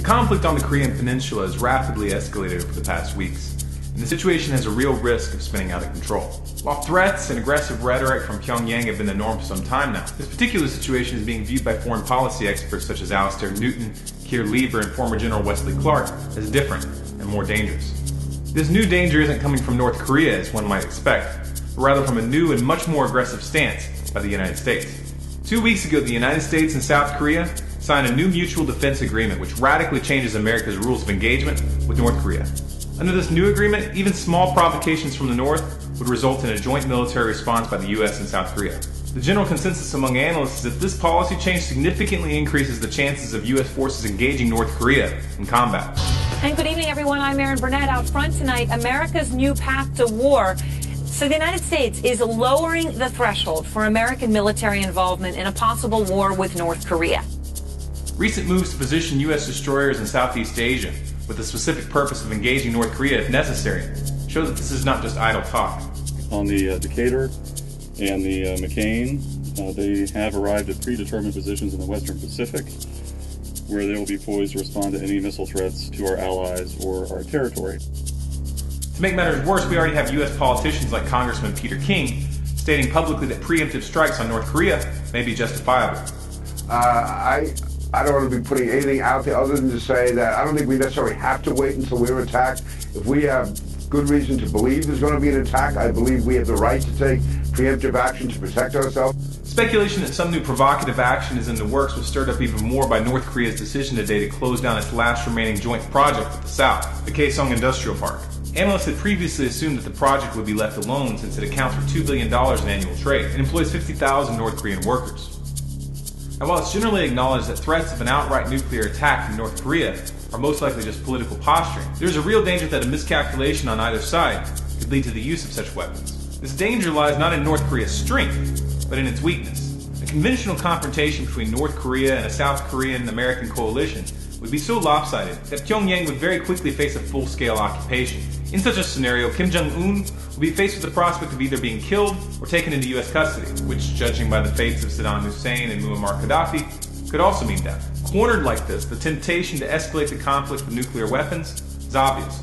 conflict on the Korean Peninsula has rapidly escalated over the past weeks, and the situation has a real risk of spinning out of control. While threats and aggressive rhetoric from Pyongyang have been the norm for some time now, this particular situation is being viewed by foreign policy experts such as Alastair Newton, Keir Lieber, and former General Wesley Clark as different and more dangerous. This new danger isn't coming from North Korea as one might expect, but rather from a new and much more aggressive stance by the United States. 2 weeks ago, the United States and South Korea signed a new mutual defense agreement which radically changes America's rules of engagement with North Korea. Under this new agreement, even small provocations from the North would result in a joint military response by the US and South Korea. The general consensus among analysts is that this policy change significantly increases the chances of US forces engaging North Korea in combat. And good evening, everyone. I'm Erin Burnett. Out front tonight, America's new path to war. So the United States is lowering the threshold for American military involvement in a possible war with North Korea. Recent moves to position U.S. destroyers in Southeast Asia with the specific purpose of engaging North Korea if necessary show that this is not just idle talk. On the Decatur and the McCain, they have arrived at predetermined positions in the Western Pacific where they will be poised to respond to any missile threats to our allies or our territory. To make matters worse, we already have U.S. politicians like Congressman Peter King stating publicly that preemptive strikes on North Korea may be justifiable. I don't want to be putting anything out there other than to say that I don't think we necessarily have to wait until we're attacked. If we have good reason to believe there's going to be an attack, I believe we have the right to take preemptive action to protect ourselves. Speculation that some new provocative action is in the works was stirred up even more by North Korea's decision today to close down its last remaining joint project with the South, the Kaesong Industrial Park. Analysts had previously assumed that the project would be left alone since it accounts for $2 billion in annual trade and employs 50,000 North Korean workers. And while it's generally acknowledged that threats of an outright nuclear attack from North Korea are most likely just political posturing, there's a real danger that a miscalculation on either side could lead to the use of such weapons. This danger lies not in North Korea's strength, but in its weakness. A conventional confrontation between North Korea and a South Korean-American coalition would be so lopsided that Pyongyang would very quickly face a full-scale occupation. In such a scenario, Kim Jong-un would be faced with the prospect of either being killed or taken into U.S. custody, which, judging by the fates of Saddam Hussein and Muammar Gaddafi, could also mean death. Cornered like this, the temptation to escalate the conflict with nuclear weapons is obvious.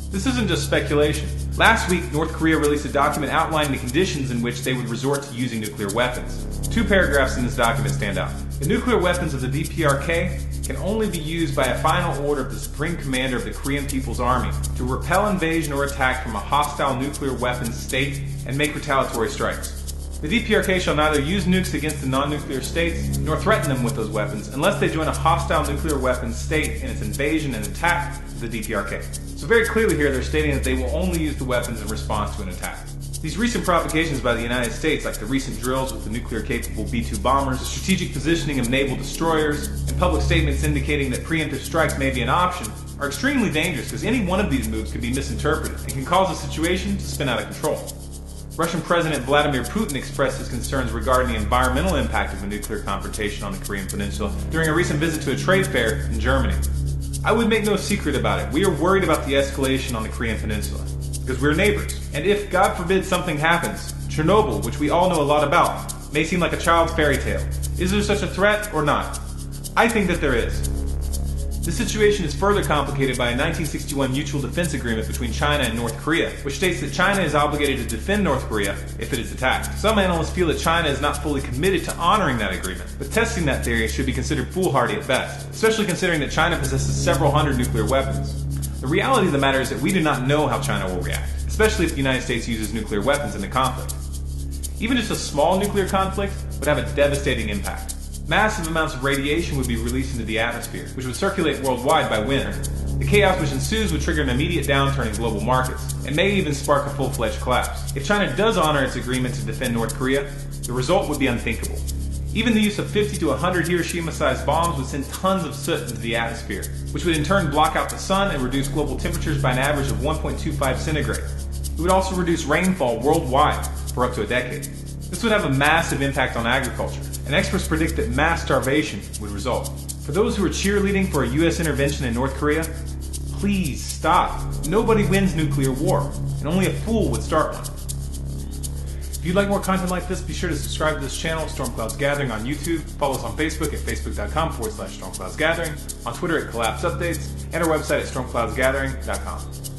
This isn't just speculation. Last week, North Korea released a document outlining the conditions in which they would resort to using nuclear weapons. 2 paragraphs in this document stand out. The nuclear weapons of the DPRK can only be used by a final order of the Supreme Commander of the Korean People's Army to repel invasion or attack from a hostile nuclear weapons state and make retaliatory strikes. The DPRK shall neither use nukes against the non-nuclear states nor threaten them with those weapons unless they join a hostile nuclear weapons state in its invasion and attack of the DPRK. So very clearly here they're stating that they will only use the weapons in response to an attack. These recent provocations by the United States, like the recent drills with the nuclear-capable B-2 bombers, the strategic positioning of naval destroyers, and public statements indicating that preemptive strikes may be an option, are extremely dangerous because any one of these moves could be misinterpreted and can cause a situation to spin out of control. Russian President Vladimir Putin expressed his concerns regarding the environmental impact of a nuclear confrontation on the Korean Peninsula during a recent visit to a trade fair in Germany. I would make no secret about it. We are worried about the escalation on the Korean Peninsula because we're neighbors. And if, God forbid, something happens, Chernobyl, which we all know a lot about, may seem like a child's fairy tale. Is there such a threat or not? I think that there is. This situation is further complicated by a 1961 mutual defense agreement between China and North Korea, which states that China is obligated to defend North Korea if it is attacked. Some analysts feel that China is not fully committed to honoring that agreement, but testing that theory should be considered foolhardy at best, especially considering that China possesses several hundred nuclear weapons. The reality of the matter is that we do not know how China will react, especially if the United States uses nuclear weapons in the conflict. Even just a small nuclear conflict would have a devastating impact. Massive amounts of radiation would be released into the atmosphere, which would circulate worldwide by winter. The chaos which ensues would trigger an immediate downturn in global markets, and may even spark a full-fledged collapse. If China does honor its agreement to defend North Korea, the result would be unthinkable. Even the use of 50 to 100 Hiroshima-sized bombs would send tons of soot into the atmosphere, which would in turn block out the sun and reduce global temperatures by an average of 1.25 centigrade. It would also reduce rainfall worldwide for up to a decade. This would have a massive impact on agriculture, and experts predict that mass starvation would result. For those who are cheerleading for a U.S. intervention in North Korea, please stop. Nobody wins nuclear war, and only a fool would start one. If you'd like more content like this, be sure to subscribe to this channel, Storm Clouds Gathering, on YouTube. Follow us on Facebook at facebook.com/StormCloudsGathering, on Twitter at Collapse Updates, and our website at stormcloudsgathering.com.